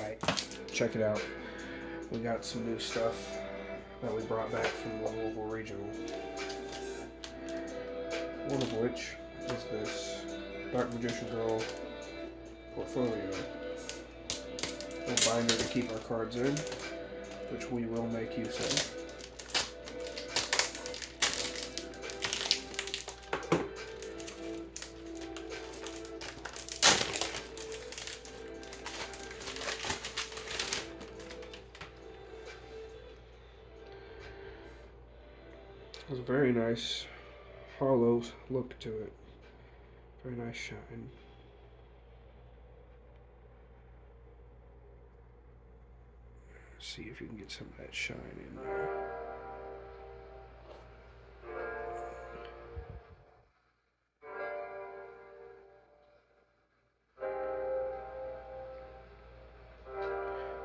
Alright, check it out. We got some new stuff that we brought back from the Louisville Regional. One of which is this Dark Magician Girl portfolio. A binder to keep our cards in, which we will make use of. Has a very nice hollow look to it. Very nice shine. See if you can get some of that shine in there.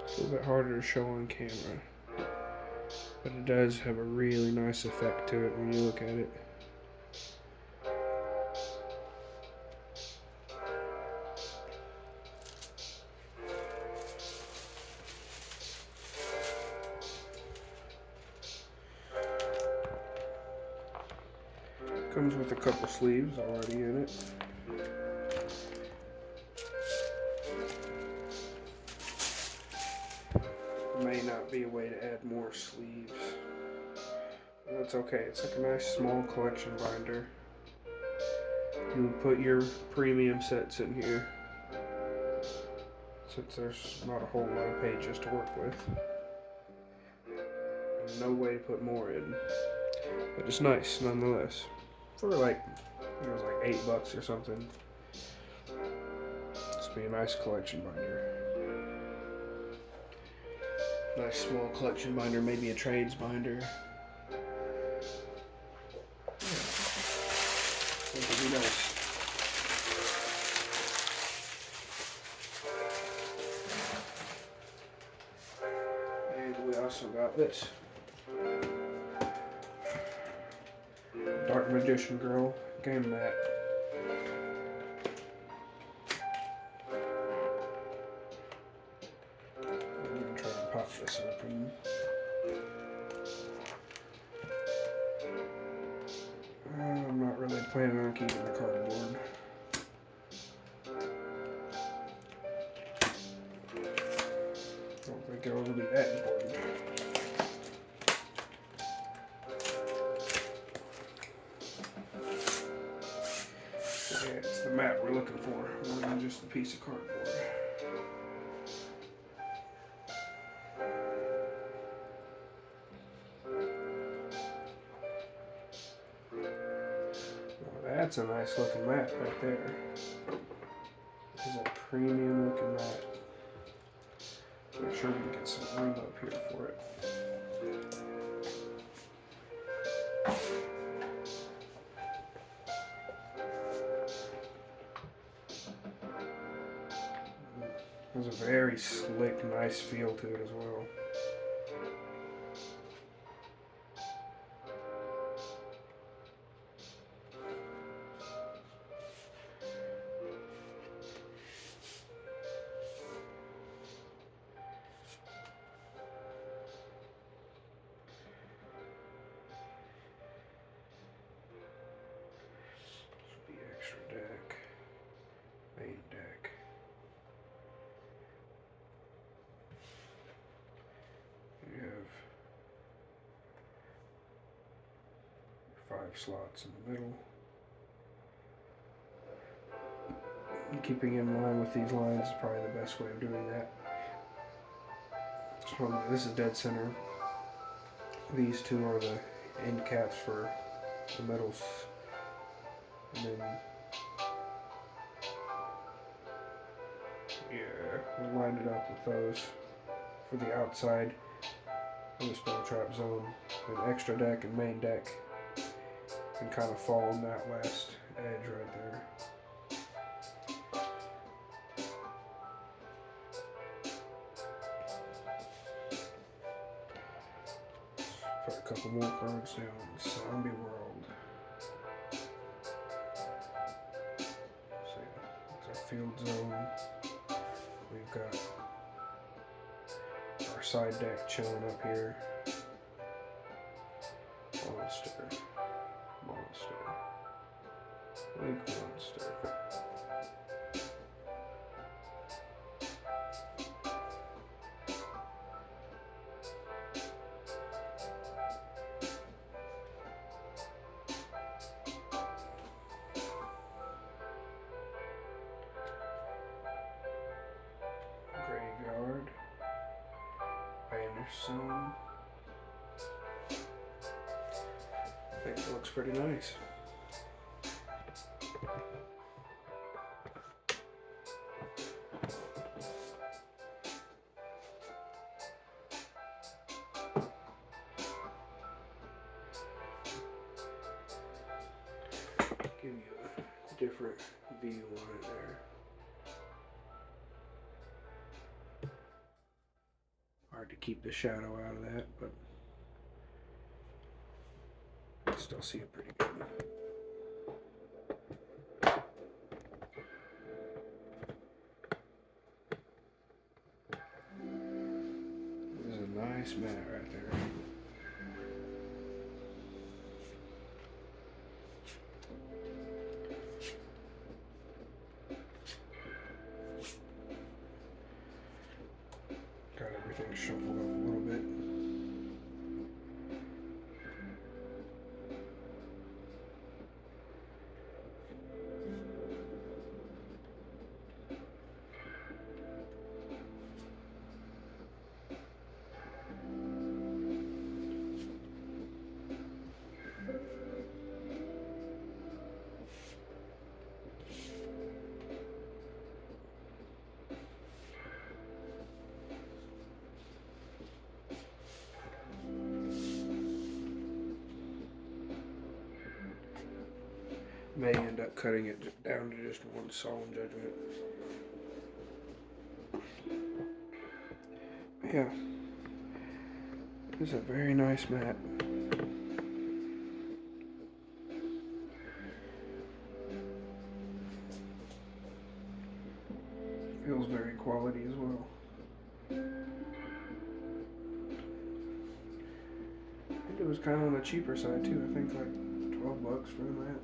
It's a little bit harder to show on camera, but it does have a really nice effect to it when you look at it. Comes with a couple sleeves already in it. May not be a way to add more sleeves. That's okay. It's like a nice small collection binder. You would put your premium sets in here, since there's not a whole lot of pages to work with. And no way to put more in. But it's nice nonetheless. For like, it was like $8 or something. This would be a nice collection binder. Nice small collection binder, maybe a trades binder. Yeah. Think it'd be nice. And we also got this. Dark Magician Girl game mat. I'm gonna try to pop this open. I'm not really planning on keeping the cardboard. Don't think it'll be that important. Yeah, it's the mat we're looking for, more than just a piece of cardboard. That's a nice looking mat right there. This is a premium looking mat. Make sure we can get some room up here for it. There's a very slick, nice feel to it as well. This would be extra deck, main deck. You have 5 slots in the middle. And keeping in line with these lines is probably the best way of doing that. So this is dead center. These two are the end caps for the middles. And then, yeah, we lined it up with those for the outside of the spell trap zone. An extra deck and main deck can kind of fall on that last edge right there. Put a couple more cards down in the zombie world. So it's our field zone. We've got side deck chilling up here. Monster. Lake Monster. Graveyard. Anderson. I think it looks pretty nice. Give you a different view on it there. Hard to keep the shadow out of that, but I still see it pretty good. This is a nice mat right there. Got everything shuffled up a little bit. May end up cutting it down to just one solemn judgment. Yeah, this is a very nice mat. Feels very quality as well. I think it was kind of on the cheaper side too. I think like $12 for the mat.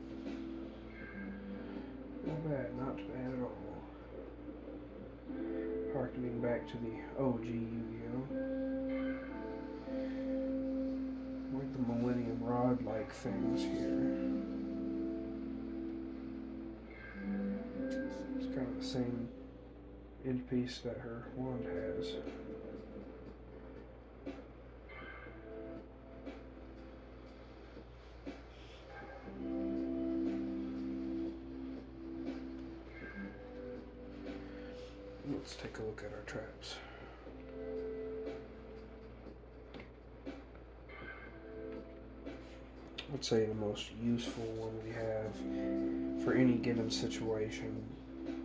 Not bad, not bad at all. Harkening back to the OG Yu-Gi-Oh! With the Millennium Rod-like things here. It's kind of the same end piece that her wand has. Let's take a look at our traps. I'd say the most useful one we have for any given situation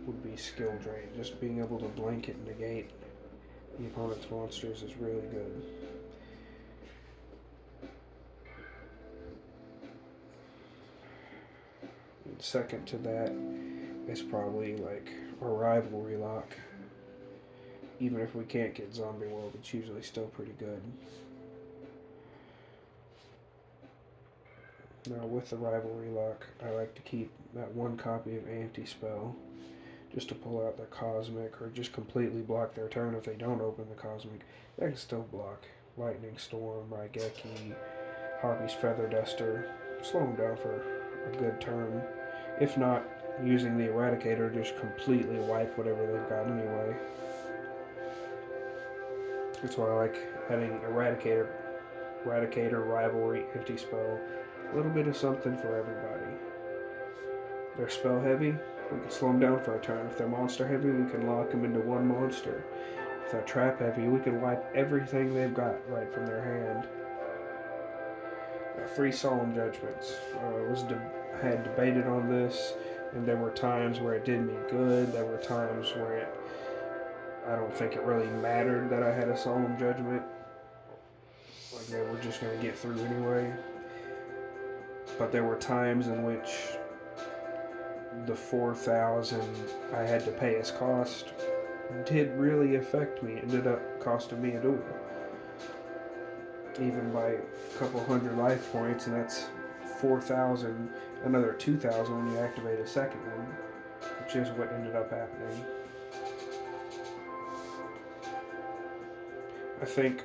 would be Skill Drain. Just being able to blanket and negate the opponent's monsters is really good. And second to that is probably like a Rivalry Lock. Even if we can't get Zombie World, it's usually still pretty good. Now with the Rivalry Lock, I like to keep that one copy of Anti-Spell just to pull out the Cosmic or just completely block their turn if they don't open the Cosmic. They can still block Lightning Storm, Raigeki, Harpy's Feather Duster. Slow them down for a good turn. If not, using the Eradicator, just completely wipe whatever they've got anyway. That's why I like having Eradicator, Rivalry, Anti-Spell. A little bit of something for everybody. They're spell heavy, we can slow them down for a turn. If they're monster heavy, we can lock them into one monster. If they're trap heavy, we can wipe everything they've got right from their hand. 3 Solemn Judgments. I had debated on this, and there were times where it did me good. There were times where I don't think it really mattered that I had a Solemn Judgment. Like they were just going to get through anyway. But there were times in which the 4,000 I had to pay as cost did really affect me. It ended up costing me a duel, even by a couple hundred life points, and that's 4,000, another 2,000 when you activate a second one, which is what ended up happening. I think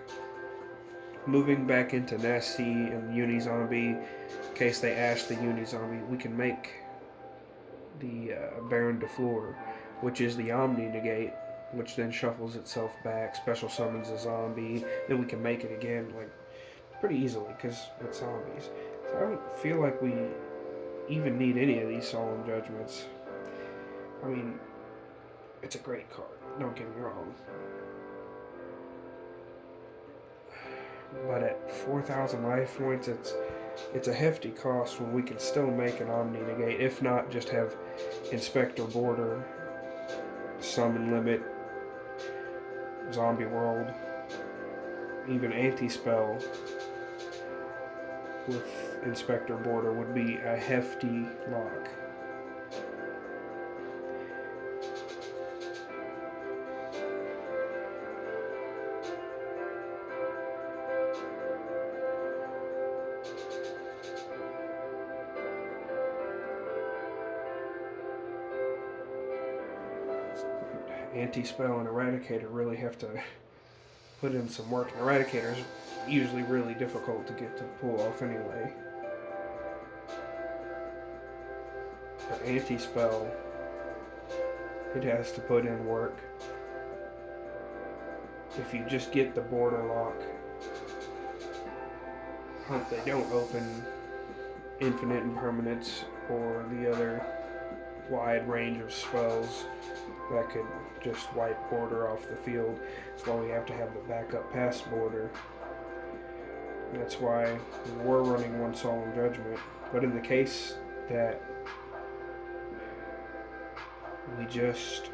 moving back into Nessie and Unizombie, in case they ash the Unizombie, we can make the Baron de Fleur, which is the Omni Negate, which then shuffles itself back, special summons a zombie, then we can make it again, like, pretty easily, because it's zombies. So I don't feel like we even need any of these Solemn Judgments. I mean, it's a great card, don't get me wrong. But at 4,000 life points, it's a hefty cost when we can still make an Omni Negate, if not just have Inspector Border, Summon Limit, Zombie World, even Anti-Spell with Inspector Border would be a hefty lock. Anti-Spell and Eradicator really have to put in some work. And Eradicator is usually really difficult to get to pull off anyway. But Anti-Spell, it has to put in work. If you just get the border lock, hope they don't open Infinite Impermanence or the other wide range of spells that could just wipe border off the field. That's why we have to have the backup pass border. That's why we're running one Solemn Judgment. But in the case that we just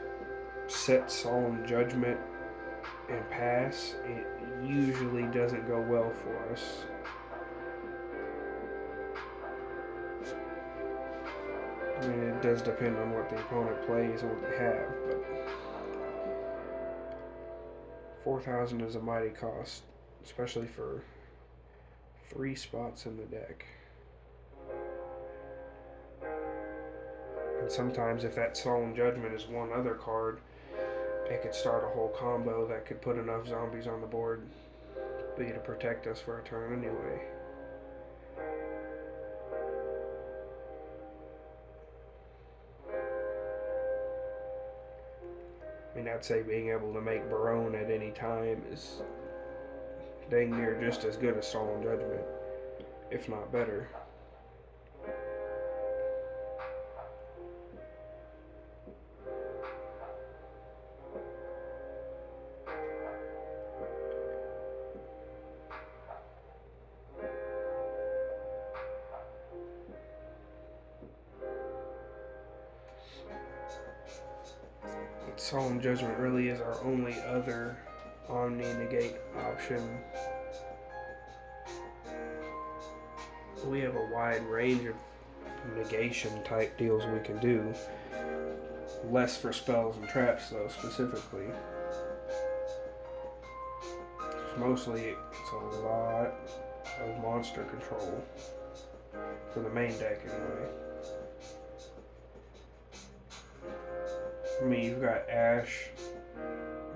set Solemn Judgment and pass, it usually doesn't go well for us. I mean, it does depend on what the opponent plays and what they have, but 4,000 is a mighty cost, especially for 3 spots in the deck. And sometimes if that Solemn Judgment is one other card, it could start a whole combo that could put enough zombies on the board for you to protect us for a turn anyway. I mean, I'd say being able to make Barone at any time is dang near just as good as Solemn Judgment, if not better. Solemn Judgment really is our only other Omni Negate option. We have a wide range of negation type deals we can do. Less for spells and traps though, specifically. Mostly it's a lot of monster control. For the main deck anyway. I mean, you've got Ash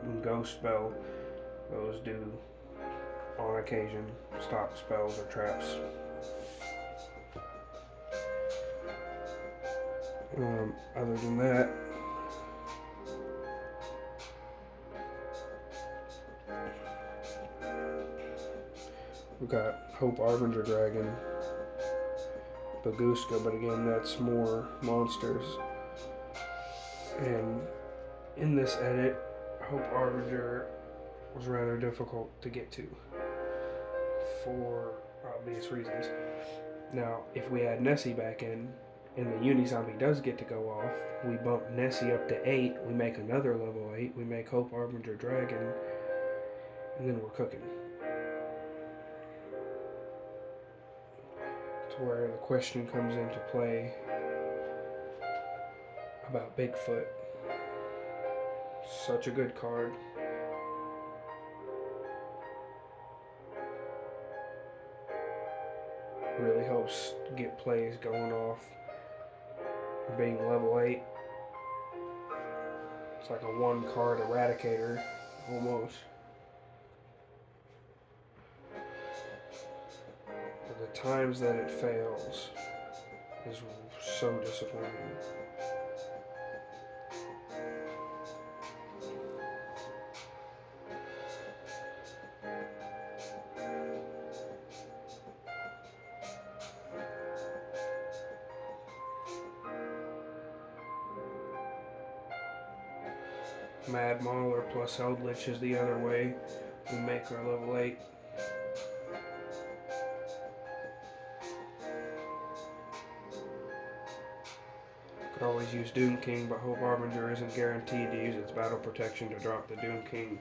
and Ghost Spell. Those do, on occasion, stop spells or traps. Other than that, we've got Hope Arbinger Dragon, Baguska, but again, that's more monsters. And in this edit, Hope Arbinger was rather difficult to get to for obvious reasons. Now, if we add Nessie back in, and the Unizombie does get to go off, we bump Nessie up to 8, we make another level 8, we make Hope Arbinger Dragon, and then we're cooking. It's where the question comes into play about Bigfoot. Such a good card. Really helps get plays going off. Being level 8. It's like a 1-card eradicator, almost. But the times that it fails is so disappointing. Mad Mauler plus Eldritch is the other way we make our level 8. Could always use Doom King, but Hope Harbinger isn't guaranteed to use its battle protection to drop the Doom King.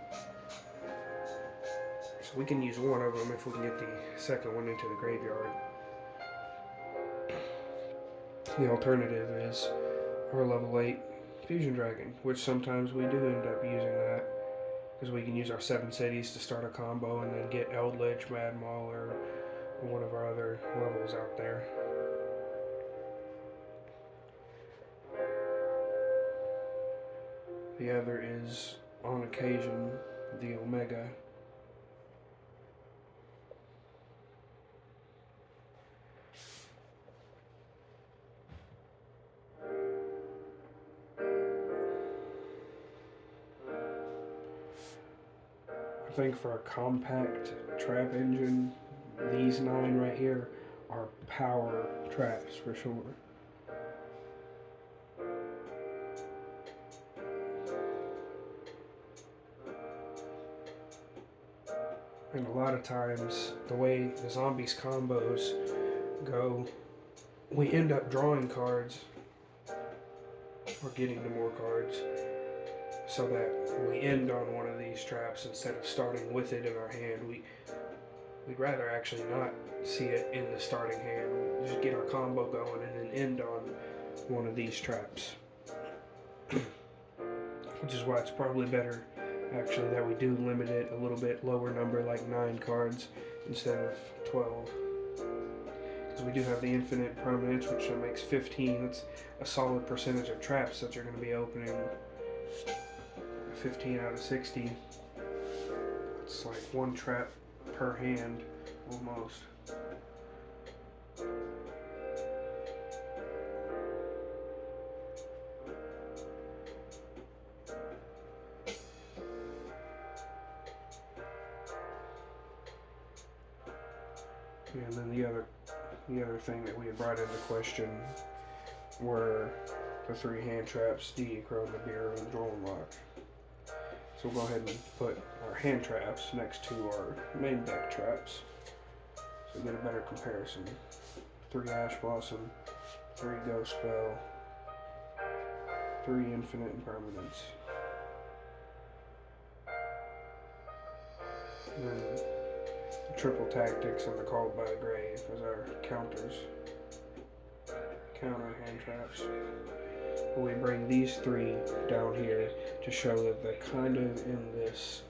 So we can use one of them if we can get the second one into the graveyard. The alternative is our level 8 Fusion Dragon, which sometimes we do end up using that, because we can use our 7 cities to start a combo and then get Eldritch, Mad Mauler, or one of our other levels out there. The other is, on occasion, the Omega. I think for a compact trap engine, these 9 right here are power traps for sure. And a lot of times, the way the zombies combos go, we end up drawing cards or getting to more cards, so that we end on one of these traps instead of starting with it in our hand. We'd rather actually not see it in the starting hand. We just get our combo going and then end on one of these traps. Which is why it's probably better actually that we do limit it a little bit lower number, like 9 cards instead of 12. Because we do have the infinite permanence, which makes 15. That's a solid percentage of traps that you're going to be opening. 15 out of 60. It's like 1 trap per hand, almost. And then the other thing that we had brought into question were the 3 hand traps, DD Crow, Nibiru, and Drone Lock. So we'll go ahead and put our hand traps next to our main deck traps, so we get a better comparison. 3 Ash Blossom, 3 Ghost Spell, 3 Infinite Impermanence. And then Triple Tactics and the Called by the Grave as our counters. Counter hand traps. We bring these 3 down here to show that they're kind of in this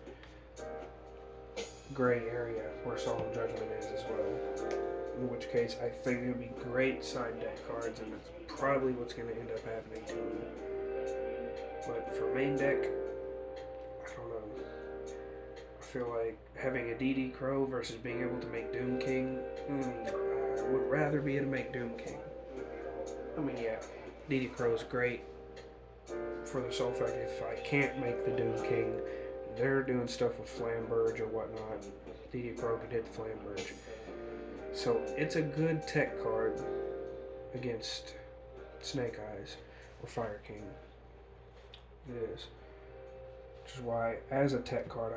gray area where Solemn Judgment is as well. In which case, I think it would be great side deck cards, and that's probably what's going to end up happening to them. But for main deck, I don't know. I feel like having a DD Crow versus being able to make Doom King, I would rather be able to make Doom King. I mean, yeah, DD Crow is great for the sole fact if I can't make the Doom King, they're doing stuff with Flamberge or whatnot. DD Crow could hit the Flamberge. So it's a good tech card against Snake Eyes or Fire King. It is. Which is why, as a tech card,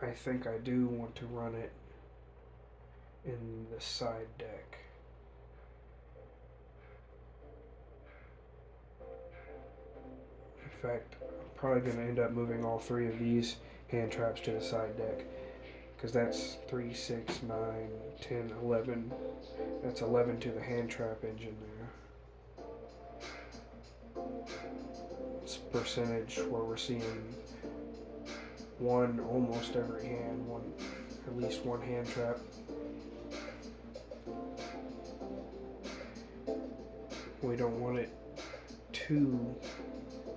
I think I do want to run it in the side deck. In fact, I'm probably going to end up moving all 3 of these hand traps to the side deck, because that's 3, 6, 9, 10, 11. That's 11 to the hand trap engine there. percentage where we're seeing one almost every hand, at least one hand trap. We don't want it too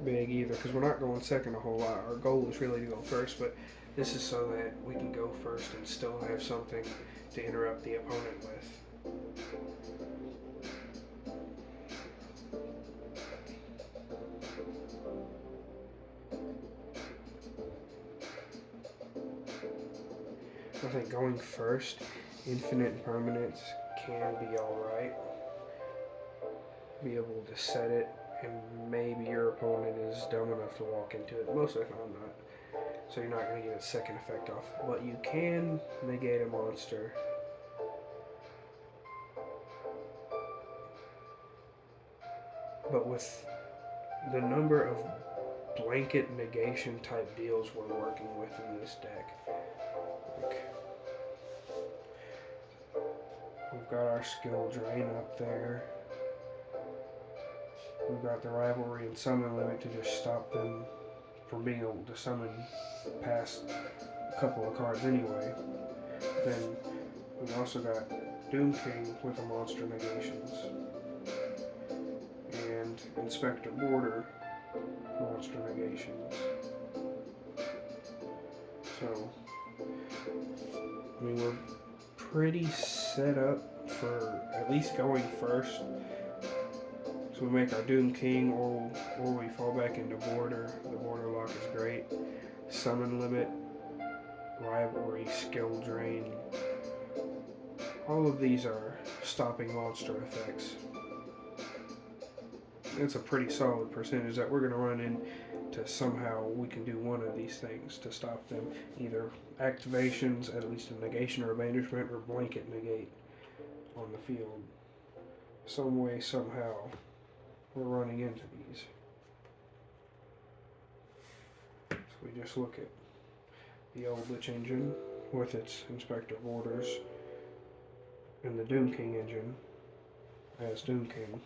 big either, because we're not going second a whole lot. Our goal is really to go first, but this is so that we can go first and still have something to interrupt the opponent with. I think going first, infinite impermanence can be alright. Be able to set it, and maybe your opponent is dumb enough to walk into it. Most of the time not. So you're not going to get a second effect off. But you can negate a monster. But with the number of blanket negation type deals we're working with in this deck, like, we've got our skill drain up there. We've got the rivalry and summon limit to just stop them from being able to summon past a couple of cards anyway. Then we've also got Doom King with the monster negations and Inspector Border monster negations. So, I mean, we're pretty set up for at least going first. So we make our Doom King, or we fall back into Border. The Border lock is great. Summon limit, rivalry, skill drain. All of these are stopping monster effects. It's a pretty solid percentage that we're going to run into. Somehow we can do one of these things to stop them. Either activations, at least a negation or a banishment, or blanket negate on the field. Some way, somehow, we're running into these. So we just look at the old Lich engine with its Inspector Borders and the Doom King engine as Doom King.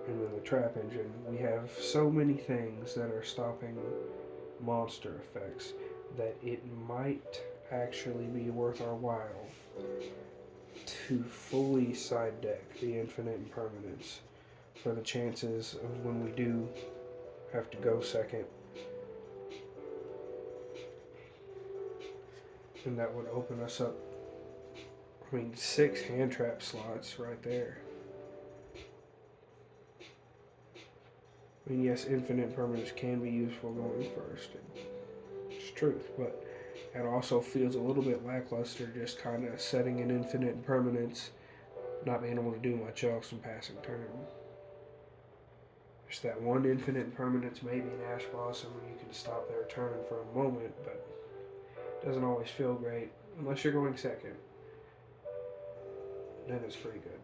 And then the Trap engine. We have so many things that are stopping monster effects that it might actually be worth our while to fully side deck the infinite impermanence for the chances of when we do have to go second. And that would open us up, 6 hand trap slots right there. Yes, infinite impermanence can be useful going first. It's truth, but it also feels a little bit lackluster just kind of setting an infinite impermanence, not being able to do much else in passing turn. There's that one infinite impermanence, maybe an Ash Blossom, where you can stop their turn for a moment, but it doesn't always feel great unless you're going second. Then it's pretty good.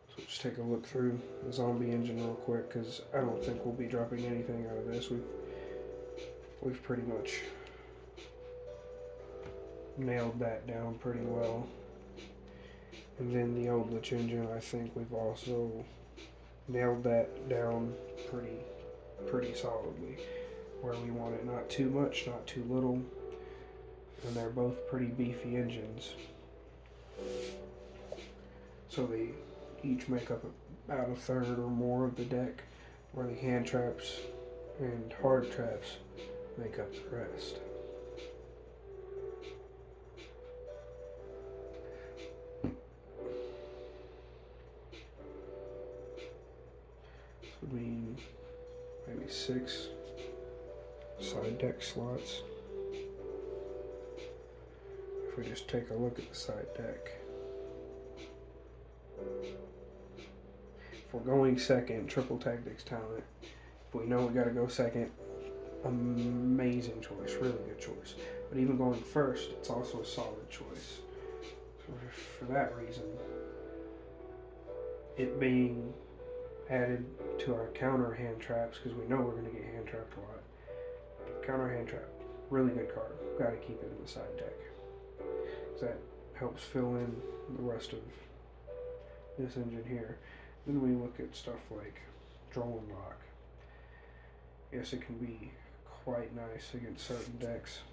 So just take a look through the zombie engine real quick, because I don't think we'll be dropping anything out of this. We've pretty much nailed that down pretty well. And then the old Lich engine, I think we've also nailed that down pretty solidly, where we want it not too much, not too little, and they're both pretty beefy engines. So they each make up about a third or more of the deck, where the hand traps and hard traps make up the rest. Would mean maybe 6 side deck slots. If we just take a look at the side deck. If we're going second, Triple Tactics Talent. If we know we gotta go second, amazing choice, really good choice. But even going first, it's also a solid choice. So for that reason, it being added to our counter hand traps, because we know we're going to get hand trapped a lot. Counter hand trap, really good card. Got to keep it in the side deck, because that helps fill in the rest of this engine here. Then we look at stuff like Drone Lock. Yes, it can be quite nice against certain decks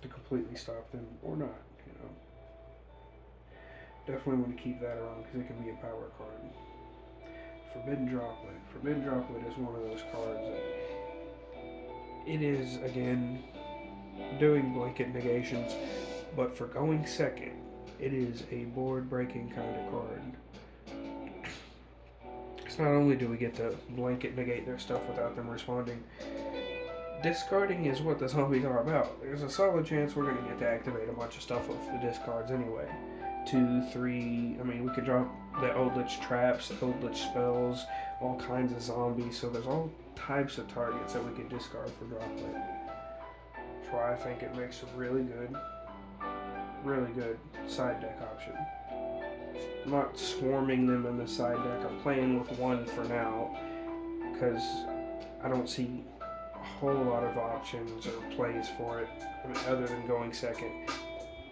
to completely stop them or not, you know. Definitely want to keep that around because it can be a power card. Forbidden Droplet. Forbidden Droplet is one of those cards that it is, again, doing blanket negations, but for going second, it is a board breaking kind of card. Because not only do we get to blanket negate their stuff without them responding, discarding is what the zombies are about. There's a solid chance we're going to get to activate a bunch of stuff with the discards anyway. 2, 3, I mean, we could drop the Eldritch traps, Eldritch spells, all kinds of zombies, so there's all types of targets that we could discard for Droplet. That's why I think it makes a really good side deck option. I'm not swarming them in the side deck. I'm playing with one for now because I don't see a whole lot of options or plays for it, I mean, other than going second.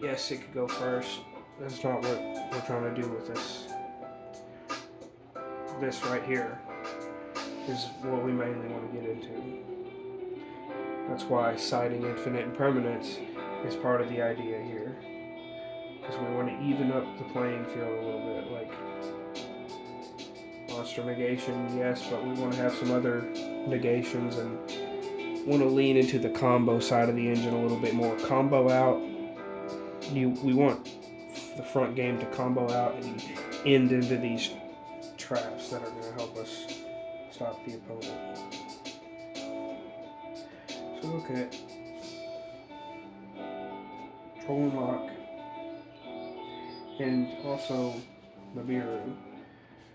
Yes, it could go first. That's not what we're trying to do with this. This right here is what we mainly want to get into. That's why siding infinite impermanence is part of the idea here. Because we want to even up the playing field a little bit. Like, monster negation, yes, but we want to have some other negations and want to lean into the combo side of the engine a little bit more. Combo out. We want the front game to combo out and end into these traps that are going to help us stop the opponent. So look at Drone Lock and also Nibiru.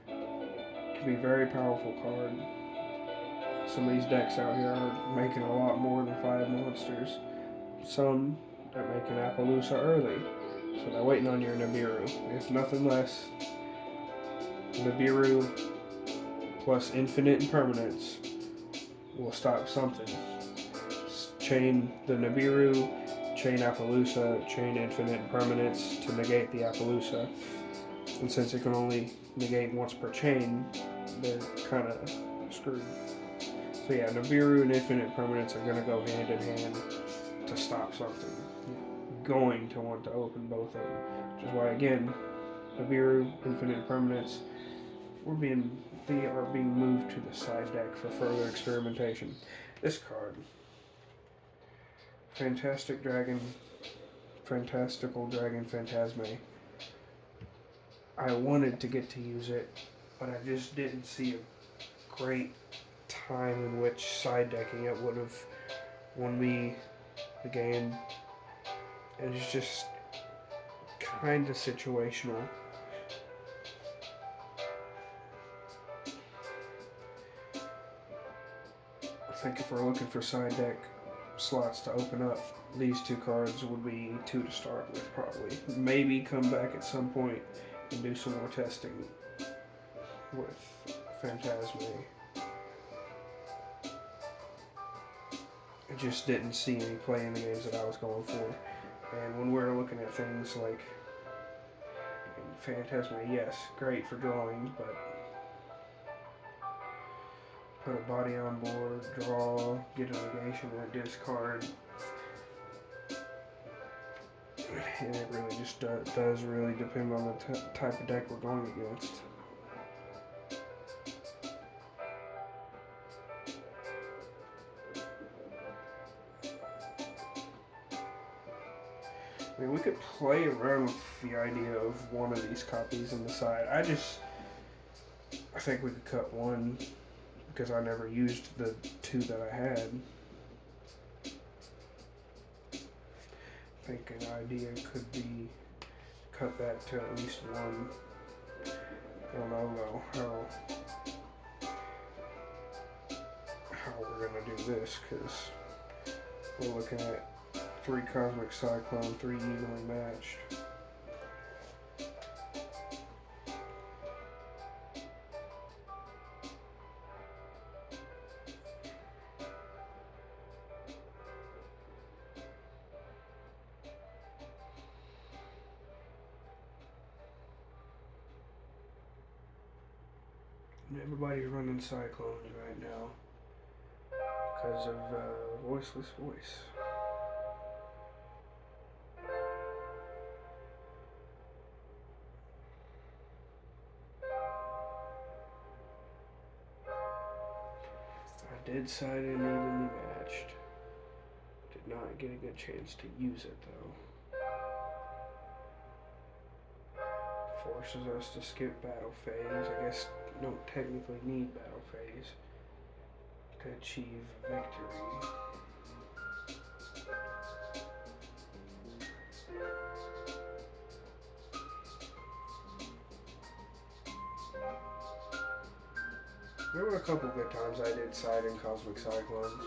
Can be a very powerful card. Some of these decks out here are making a lot more than 5 monsters. Some are making Appaloosa early, so they're waiting on your Nibiru. If nothing less, Nibiru plus infinite impermanence will stop something. Chain the Nibiru, chain Appaloosa, chain infinite impermanence to negate the Appaloosa. And since it can only negate once per chain, they're kind of screwed. So yeah, Nibiru and infinite impermanence are going to go hand in hand to stop something. You're going to want to open both of them. Which is why, again, Nibiru, infinite impermanence, they are being moved to the side deck for further experimentation. This card, Fantastical Dragon Phantasme. I wanted to get to use it, but I just didn't see a great time in which side decking it would have won me the game. It's just kind of situational. I think if we're looking for side deck slots to open up, these 2 cards would be 2 to start with, probably. Maybe come back at some point and do some more testing with Phantasme. I just didn't see any play in the games that I was going for. And when we're looking at things like Phantasme, yes, great for drawing, but put a body on board, draw, get a negation, and a discard. And it really just does really depend on the type of deck we're going against. I mean, we could play around with the idea of one of these copies in the side. I think we could cut one because I never used the 2 that I had. I think an idea could be cut that to at least 1. I don't know though how we're gonna do this, because we're looking at 3 Cosmic Cyclone, 3 evenly matched. Everybody's running Cyclones right now because of Voiceless Voice. I did side in evenly matched. Did not get a good chance to use it though. Forces us to skip battle phase. I guess don't technically need battle phase to achieve victory. There were a couple good times I did side in Cosmic Cyclones.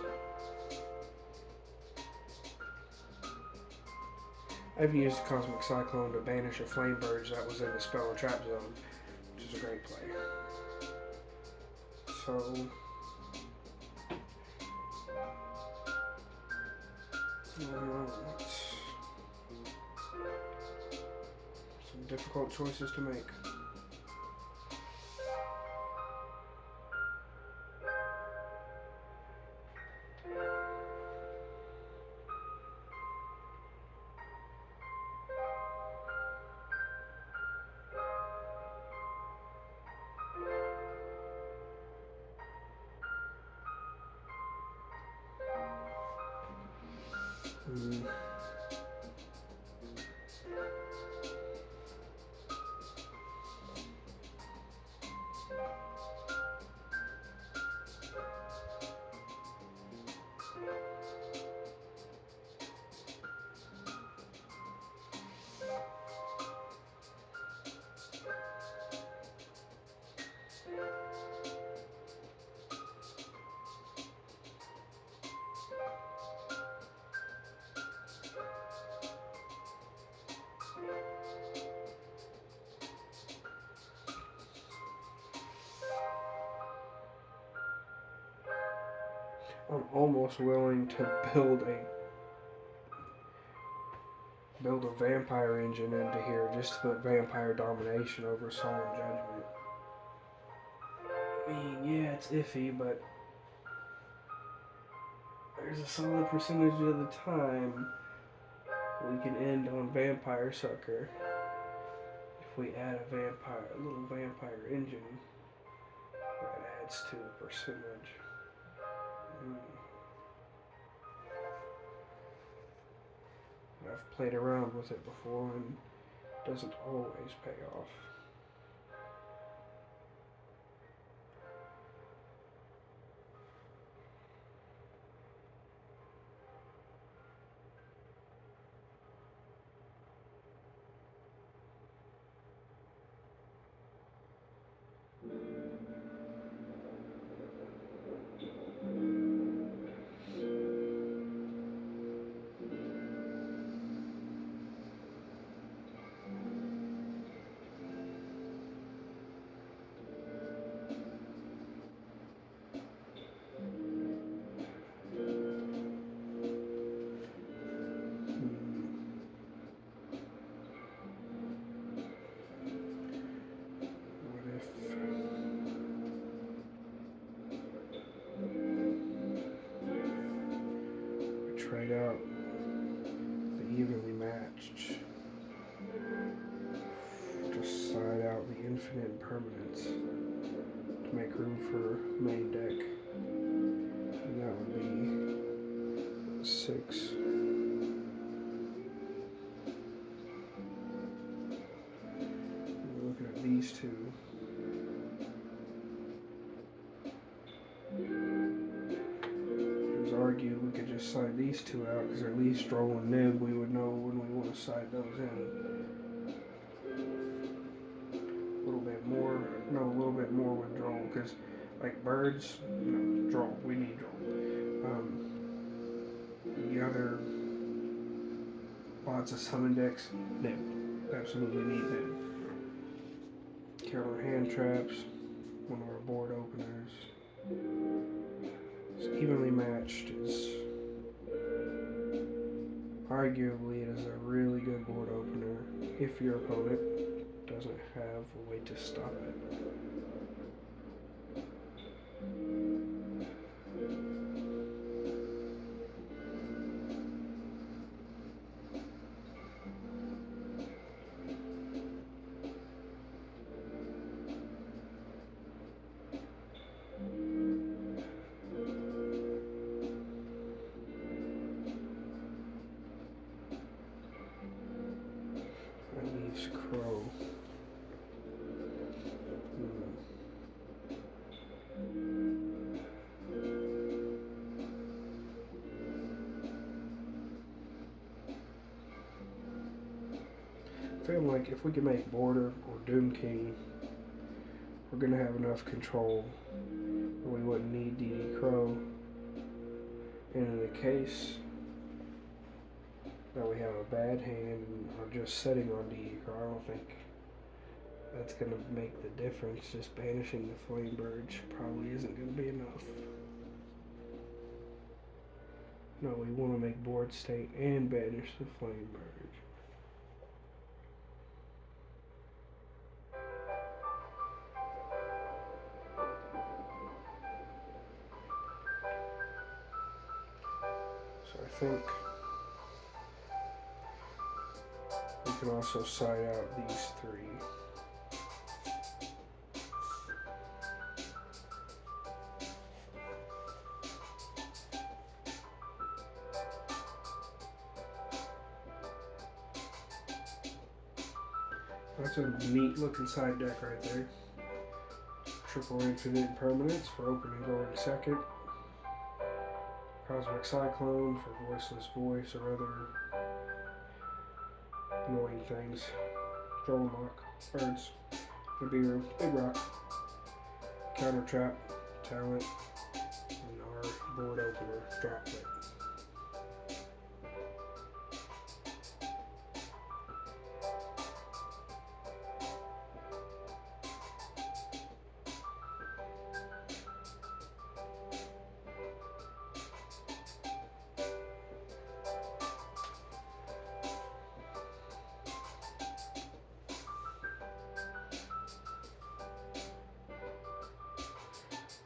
I've used Cosmic Cyclone to banish a Flamebird that was in the Spell and Trap Zone, which is a great play. So, some difficult choices to make. I'm almost willing to build a vampire engine into here just to put vampire domination over solemn judgment. I mean, yeah, it's iffy, but there's a solid percentage of the time we can end on vampire sucker if we add a little vampire engine that adds to the percentage. I've played around with it before and it doesn't always pay off. Trade out the evenly matched. Just side out the infinite impermanence to make room for main deck. And that would be 6. We're looking at these two. Argue we could just side these two out because at least Droll and Nib we would know when we want to side those in. A little bit more with Droll because like birds, no, Droll, we need Droll. The other lots of summon decks, Nib, absolutely need Nib. Killer hand traps, one of our board openers. Evenly matched is arguably it is a really good board opener if your opponent doesn't have a way to stop it. feeling like if we can make Border or Doom King, we're gonna have enough control and we wouldn't need DD Crow. And in the case that we have a bad hand and are just sitting on DD Crow, I don't think that's gonna make the difference. Just banishing the Flame Burge probably isn't gonna be enough. No, we want to make board state and banish the Flame Burge. So I think we can also side out these three. That's a neat looking side deck right there. Triple infinite permanents for opening going second. Cosmic Cyclone for Voiceless Voice or other annoying things. Drollmock, Birds, Nibiru, Big Rock, Counter Trap, Talent, and our board opener, Droplet.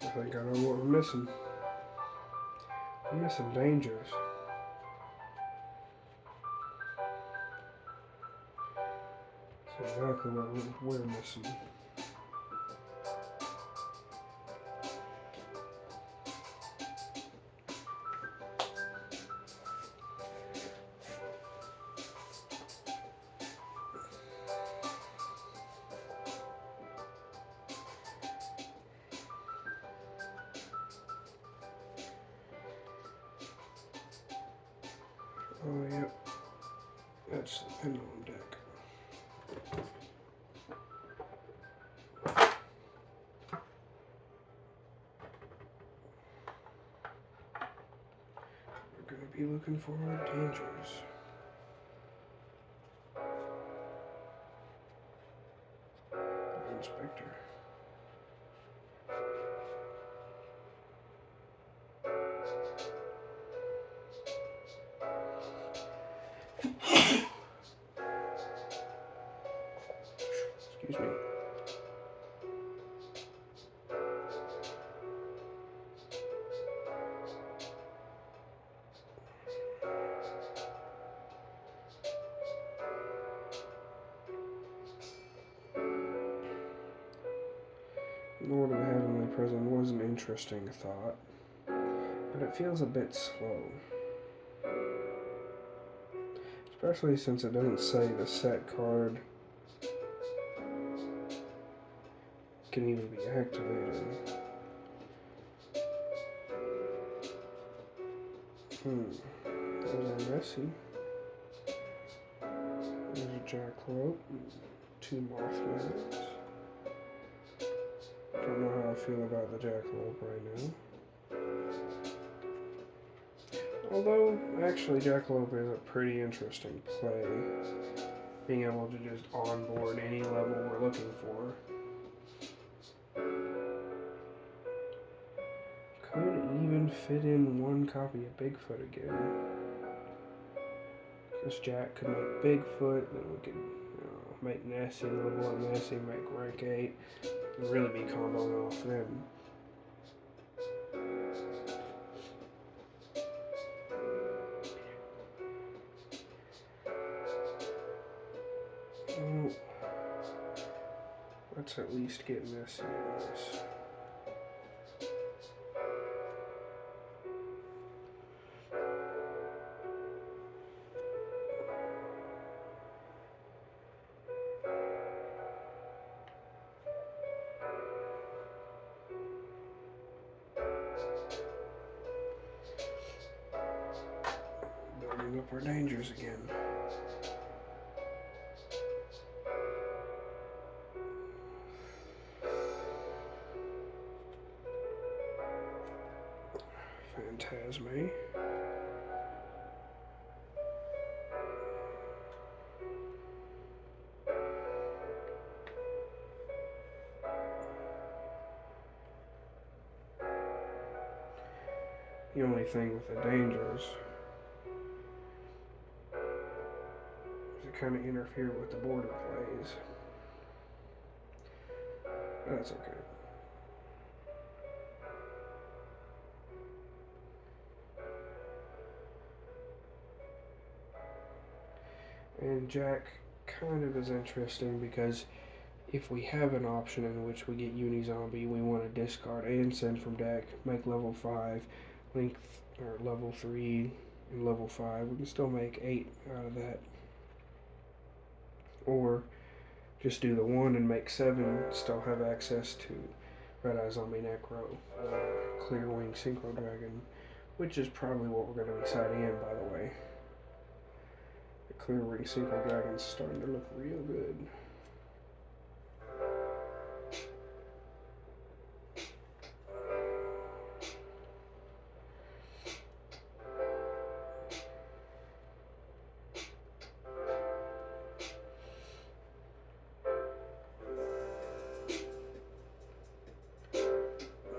I think I know what we're missing. We're missing Dangers. That's exactly what we're missing. Oh, yep. That's the Pendulum deck. We're going to be looking for Dangers. Inspector. Excuse me. Lord of the Heavenly Prison was an interesting thought, but it feels a bit slow. Especially since it doesn't say the set card can even be activated. There's a Nessie. There's a Jackalope. 2 Mothmans. Don't know how I feel about the Jackalope right now. Although, actually, Jackalope is a pretty interesting play. Being able to just onboard any level we're looking for. Could even fit in 1 copy of Bigfoot again. Because Jack could make Bigfoot, then we could make Nessie, level up Nessie, make rank 8, and really be comboing off them. Well, let's at least get Nessie in this. Building up our Dangers again. Phantasme. The only thing with the dangers is it kind of interfered with the border plays. That's okay. And Jack kind of is interesting because if we have an option in which we get Unizombie, we want to discard and send from deck, make level 5, link or level 3 and level 5. We can still make 8 out of that. Or just do the 1 and make 7, still have access to Red Eye Zombie Necro or Clear Wing Synchro Dragon, which is probably what we're going to be siding in, by the way. The Clear Wing Synchro Dragon's starting to look real good.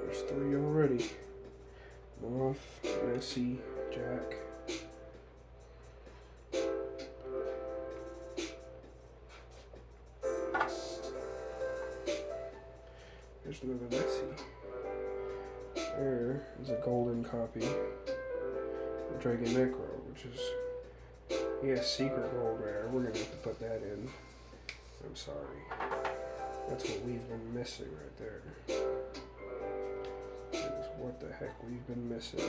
There's 3 already. Moth, Nessie, Jack. There's another Nessie. There is a golden copy of Dragon Necro, which is, secret gold rare. We're gonna have to put that in. I'm sorry. That's what we've been missing right there. That is what the heck we've been missing.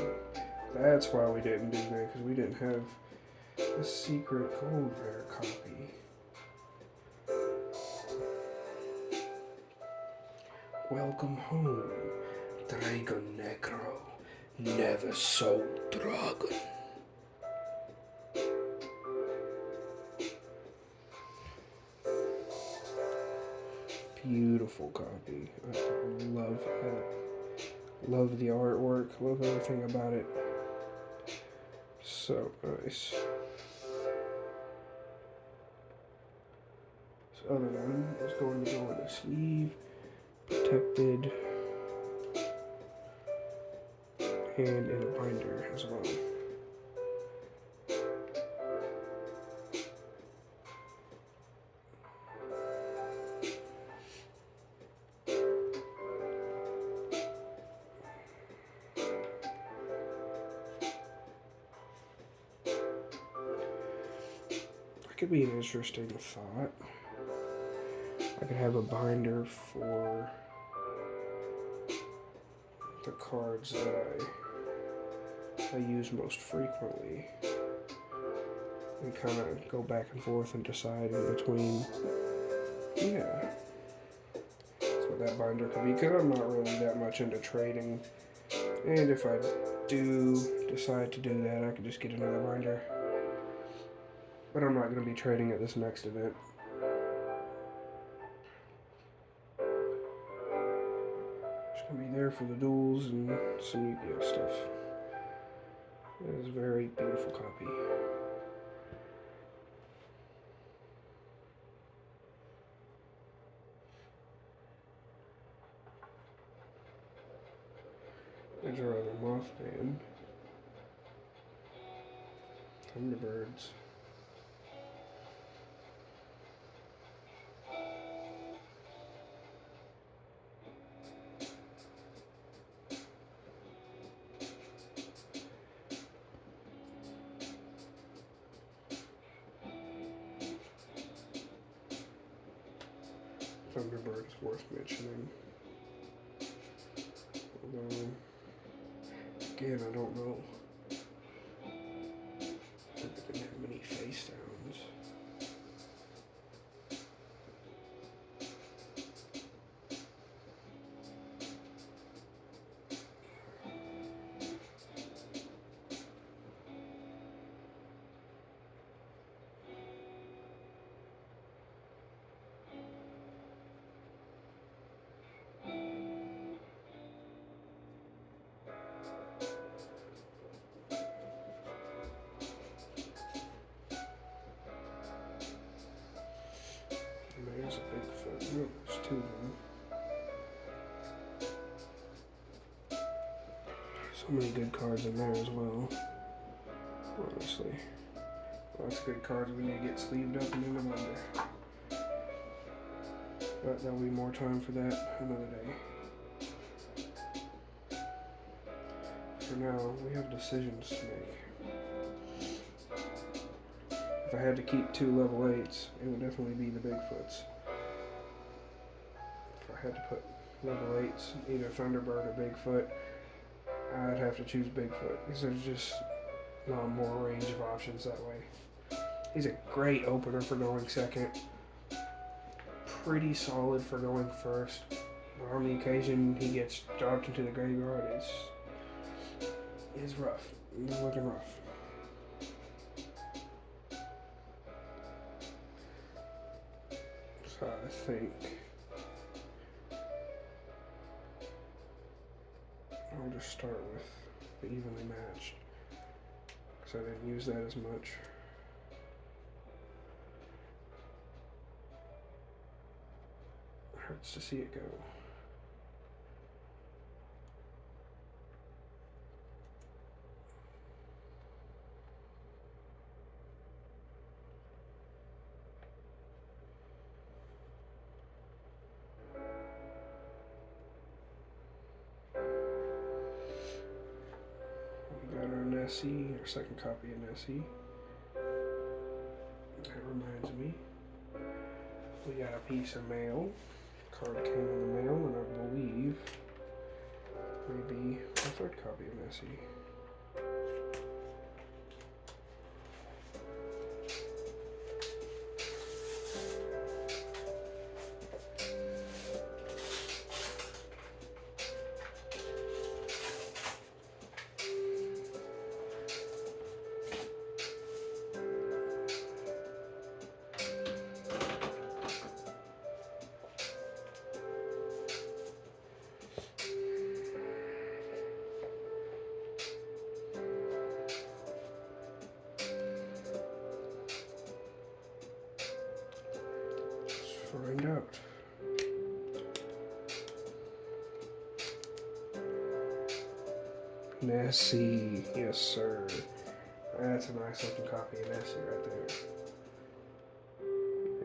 That's why we didn't do good, because we didn't have a secret gold rare copy. Welcome home, Dragon Necro. Never sold dragon. Beautiful copy. I love that. Love the artwork. Love everything about it. So nice. This other one is going to go in a sleeve, protected, and in a binder as well. Could be an interesting thought. I could have a binder for the cards that I use most frequently and kind of go back and forth and decide in between. Yeah, that's what that binder could be, because I'm not really that much into trading, and if I do decide to do that, I could just get another binder. But I'm not going to be trading at this next event. Just going to be there for the duels and some Yu-Gi-Oh stuff. It is a very beautiful copy. There's our other Mothman. Thunderbirds. Thunderbird is worth mentioning. Although, again, I don't know. I didn't have many face downs. So many good cards in there as well. Honestly. Lots of good cards we need to get sleeved up and into Monday. But there'll be more time for that another day. For now, we have decisions to make. If I had to keep 2 level 8s, it would definitely be the Bigfoots. If I had to put level 8s, either Thunderbird or Bigfoot, I'd have to choose Bigfoot because there's just a lot more range of options that way. He's a great opener for going second. Pretty solid for going first. But on the occasion he gets dropped into the graveyard, it's rough. It's looking rough. So I think I'll just start with the evenly matched because I didn't use that as much. Hurts to see it go. We got our Nessie, our second copy of Nessie. That reminds me. We got a piece of mail. Card came in the mail, and I believe maybe a third copy of Nessie. Find out. Nessie, yes sir. That's a nice looking copy of Nessie right there.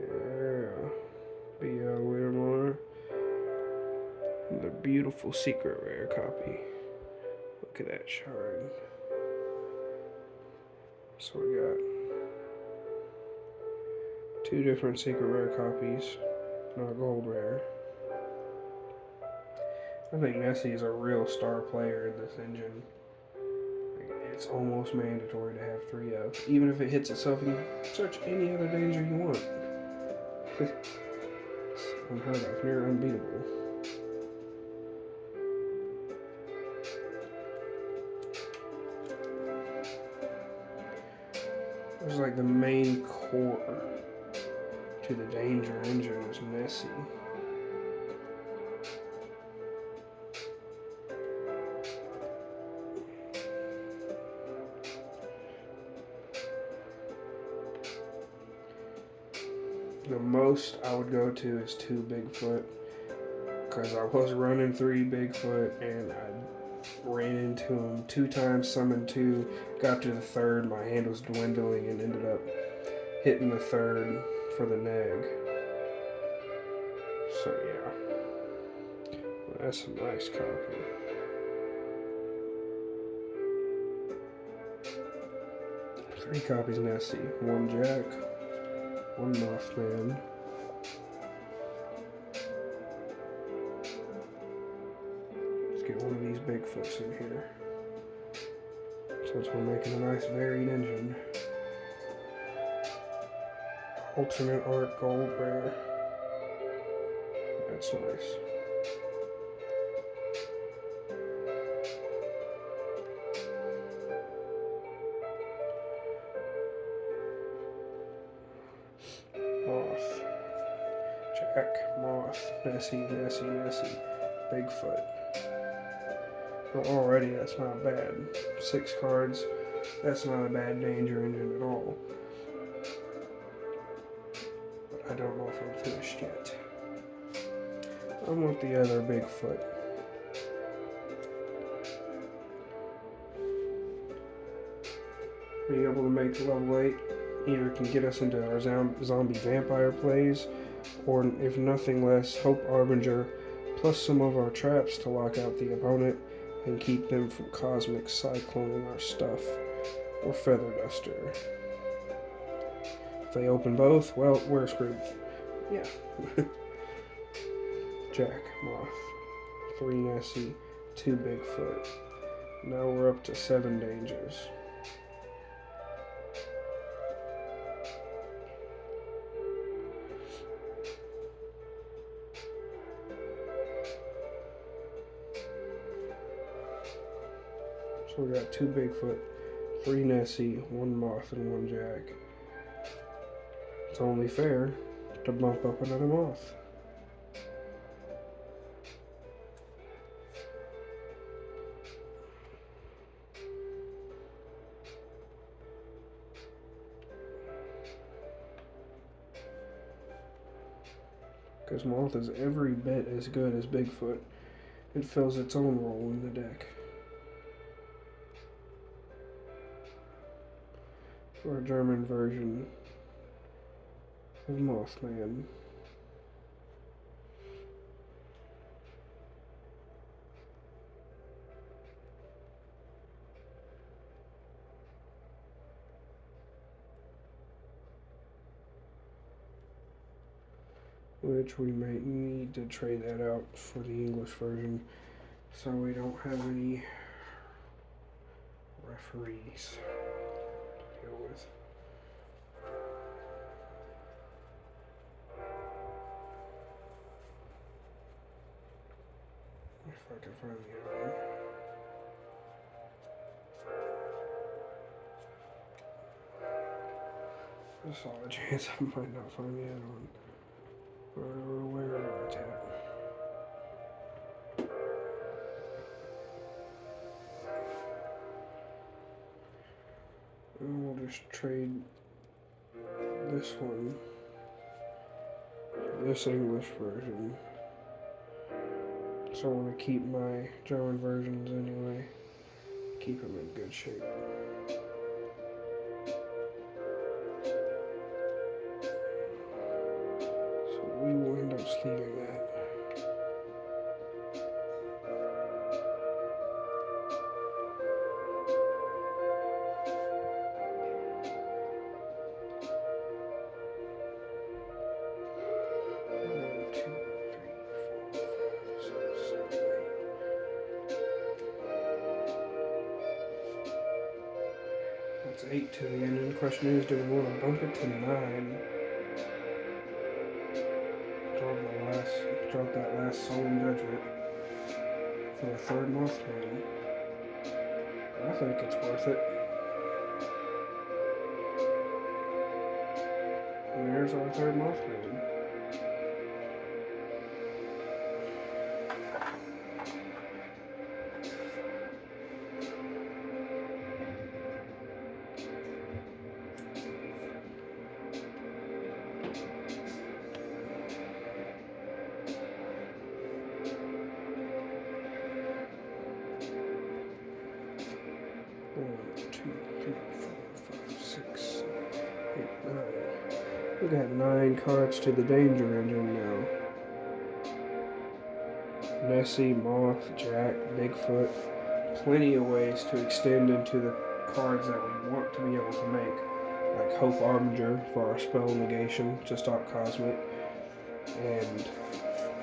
Yeah. B.L. Whittemore. The beautiful secret rare copy. Look at that shine. So we got 2 different secret rare copies, not gold rare. I think Nessie is a real star player in this engine. It's almost mandatory to have 3 of. Even if it hits itself, you can search any other danger you want. It's unheard of, near unbeatable. It's like the main core to the Danger engine is Nessie. The most I would go to is 2 Bigfoot because I was running 3 Bigfoot and I ran into them 2 times, summoned 2, got to the 3rd, my hand was dwindling and ended up hitting the 3rd for the neg. So yeah, well, that's a nice copy. Three copies Nessie, 1 Jack, 1 Mothman. Let's get one of these Bigfoots in here. Since we're making a nice varied engine. Alternate art gold rare. That's nice. Moth. Jack, Moth, Nessie, Bigfoot. Well, already that's not bad. 6 cards. That's not a bad Danger engine at all. I don't know if I'm finished yet. I want the other Bigfoot. being able to make level 8 either can get us into our zombie vampire plays, or if nothing less, Hope Armiger, plus some of our traps to lock out the opponent and keep them from cosmic cycloning our stuff, or Feather Duster. If they open both, well, we're screwed. Yeah. Jack, Moth, 3 Nessie, 2 Bigfoot. Now we're up to 7 dangers. So we got 2 Bigfoot, 3 Nessie, 1 Moth, and 1 Jack. It's only fair to bump up another Moth. Because Moth is every bit as good as Bigfoot. It fills its own role in the deck. For a German version of Mothman. Which we might need to trade that out for the English version so we don't have any referees to deal with. If I can find the other one. There's a solid chance I might not find the other one. Where are it's at? And we'll just trade this one for this English version. So I want to keep my German versions anyway. Keep them in good shape. We will end up sleeving that. One, 2, 3, 4, 5, 6, 7, 8. That's 8 to the end. And the question is, do we want to bump it to 9? Drop that last Solemn Judgment for the 3rd Mothman. I think it's worth it. And there's our 3rd Mothman. We got 9 cards to the Danger Engine now. Nessie, Moth, Jack, Bigfoot. Plenty of ways to extend into the cards that we want to be able to make. Like Hope Armiger for our spell negation to stop Cosmic. And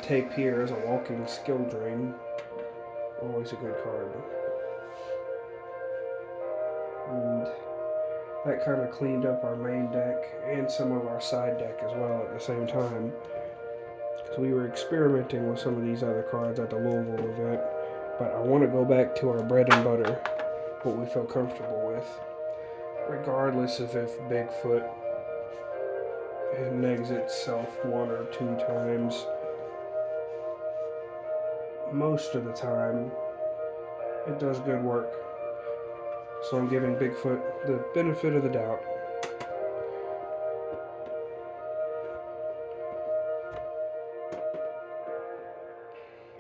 Tapir as a walking skill drain. Always a good card. And that kind of cleaned up our main deck and some of our side deck as well at the same time. Because we were experimenting with some of these other cards at the Louisville event. But I want to go back to our bread and butter, what we feel comfortable with. Regardless of if Bigfoot negs itself 1 or 2 times. Most of the time, it does good work. So I'm giving Bigfoot the benefit of the doubt.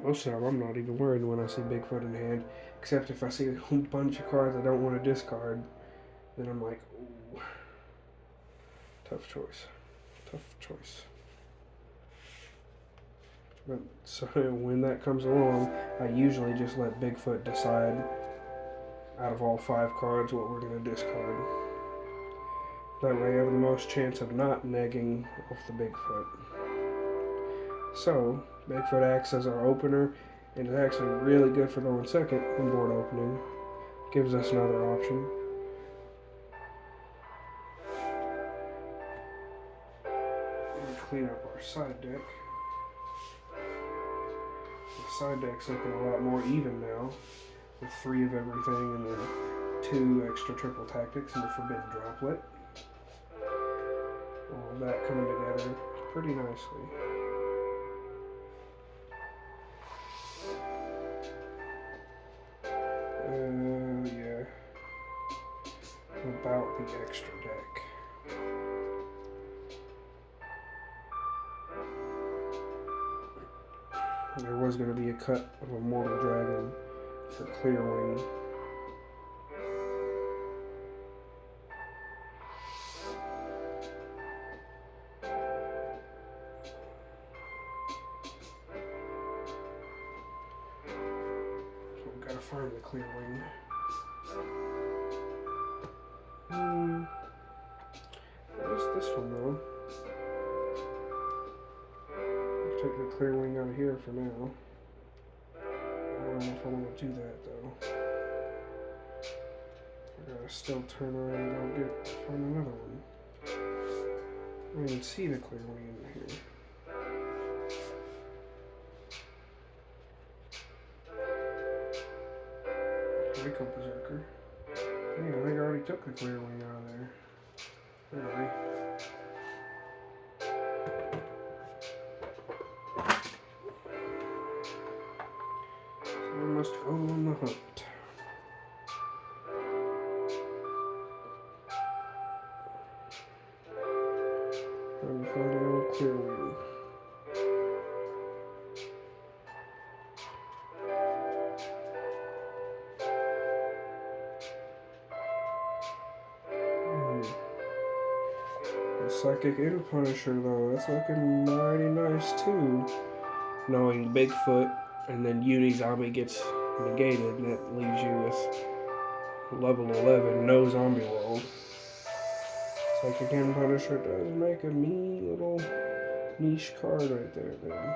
Most of the time, I'm not even worried when I see Bigfoot in hand, except if I see a whole bunch of cards I don't want to discard. Then I'm like, ooh, tough choice. Tough choice. But so when that comes along, I usually just let Bigfoot decide out of all 5 cards what we're going to discard. That way I have the most chance of not negging off the Bigfoot. So, Bigfoot acts as our opener, and it's actually really good for going second in board opening. Gives us another option. We clean up our side deck. The side deck's looking a lot more even now, with 3 of everything and then 2 extra triple tactics and the forbidden droplet. All of that coming together pretty nicely. Yeah. About the extra deck. There was going to be a cut of a Mortal Dragon for Clearwing. So we've got to find the Clearwing. Where's this one though? I'll take the Clearwing out of here for now. I don't know if I want to do that though. I gotta still turn around and go find another one. I don't even see the Clearwing in here. Draco Berserker. Yeah, I think I already took the Clearwing out of there. Anyway. So I must go on the hunt. Trying to find an old Clearwing. The Psychic End Punisher though, that's looking mighty nice too. Knowing Bigfoot and then Uni-Zombie gets negated, and that leaves you with level 11, no Zombie World. Psychic End Punisher does make a mean little niche card right there then.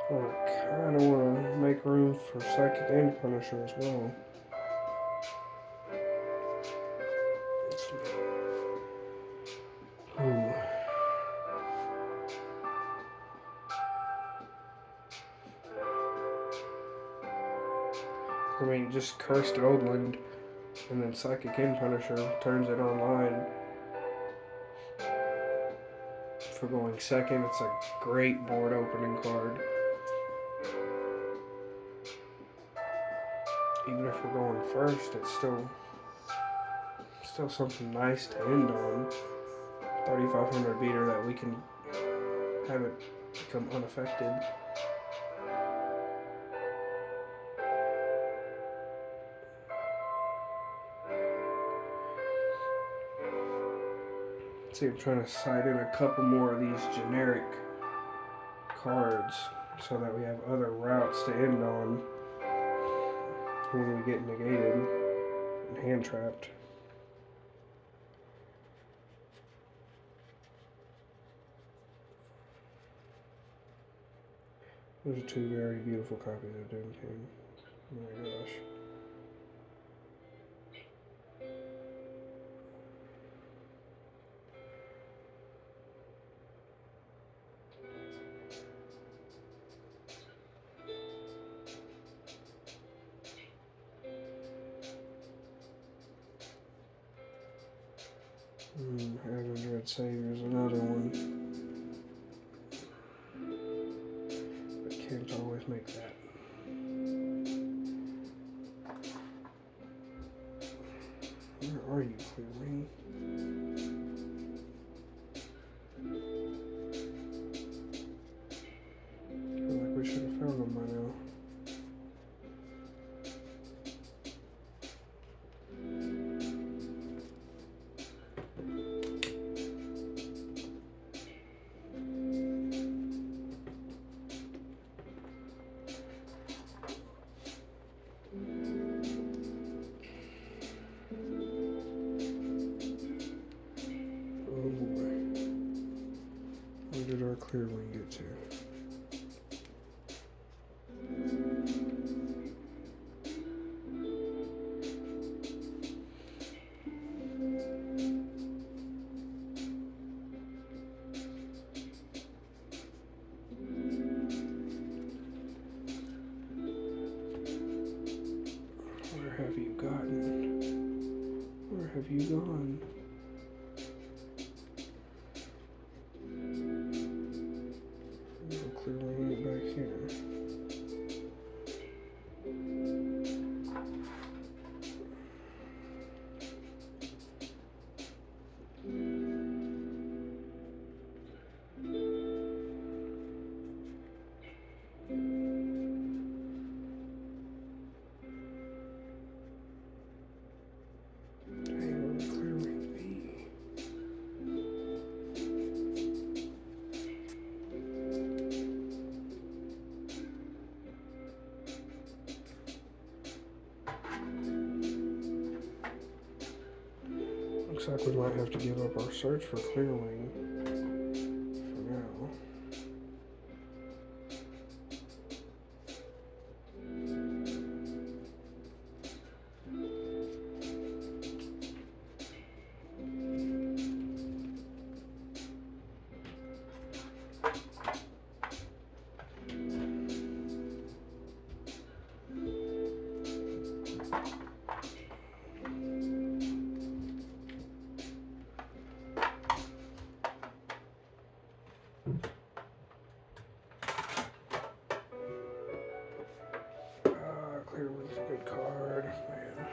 I kind of want to make room for Psychic End Punisher as well. Ooh. I mean, just Cursed Oldland and then Psychic End Punisher turns it online for going second. It's a great board opening card. Even if we're going first, it's still something nice to end on. 3,500 beater that we can have it become unaffected. See, I'm trying to side in a couple more of these generic cards so that we have other routes to end on when we get negated and hand trapped. Those are 2 very beautiful copies of Doom King. Oh my gosh. Heaven's Red Savior's another one. But can't always make that. Where are you, Clearwing? I feel like we should have found him by now. Oh boy. Where did our Clearwing get to? Where have you gotten? Where have you gone? No Clearwing back here. Looks like we might have to give up our search for Clearwing for now. Clearwing's a good card, man.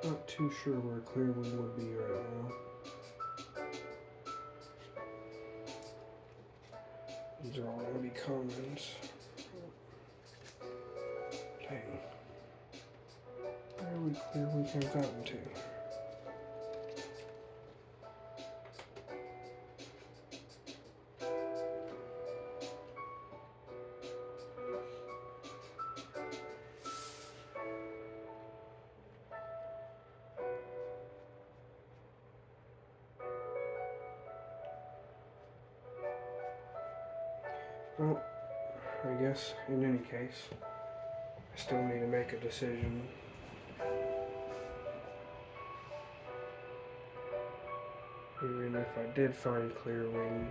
Not too sure where Clearwing would be right now. These are all going to be commons. Dang. Where would Clearwing have gotten to? Well, I guess in any case, I still need to make a decision. Even if I did find Clearwing,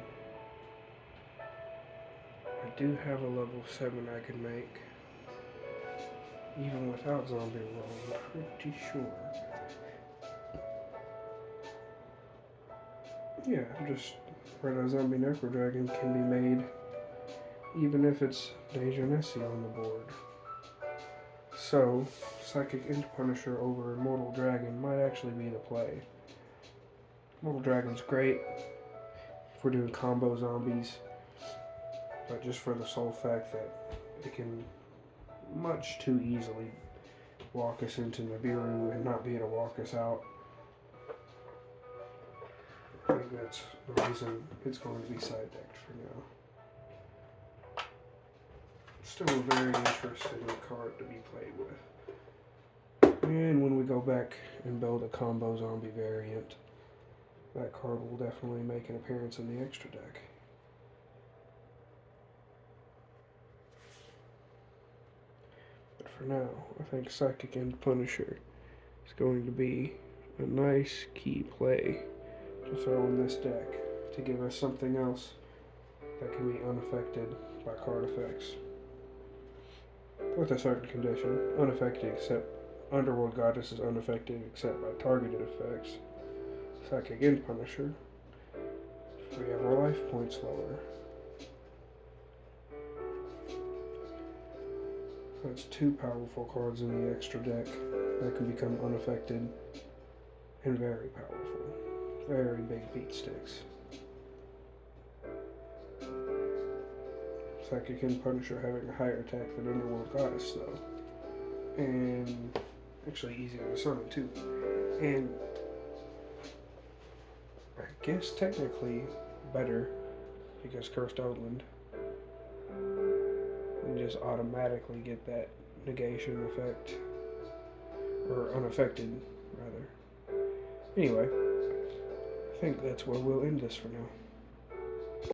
I do have a level 7 I could make. Even without Zombie World, I'm pretty sure. Yeah, just Red Eye Zombie Necro Dragon can be made even if it's Deja Nessie on the board. So, Psychic Int Punisher over Immortal Dragon might actually be the play. Immortal Dragon's great if we're doing combo zombies, but just for the sole fact that it can much too easily walk us into Nibiru and not be able to walk us out. I think that's the reason it's going to be side decked for now. Still a very interesting card to be played with. And when we go back and build a combo zombie variant, that card will definitely make an appearance in the extra deck. But for now, I think Psychic End Punisher is going to be a nice key play to throw in this deck to give us something else that can be unaffected by card effects. With a certain condition, unaffected except Underworld Goddess is unaffected except by targeted effects. Psychic End Punisher, we have our life points lower. That's two powerful cards in the extra deck that can become unaffected and very powerful. Very big beat sticks. Psychic End Punisher having a higher attack than Underworld Goddess though. And actually easier to summon too. And I guess technically better because Cursed Outland. And just automatically get that negation effect. Or unaffected, rather. Anyway, I think that's where we'll end this for now.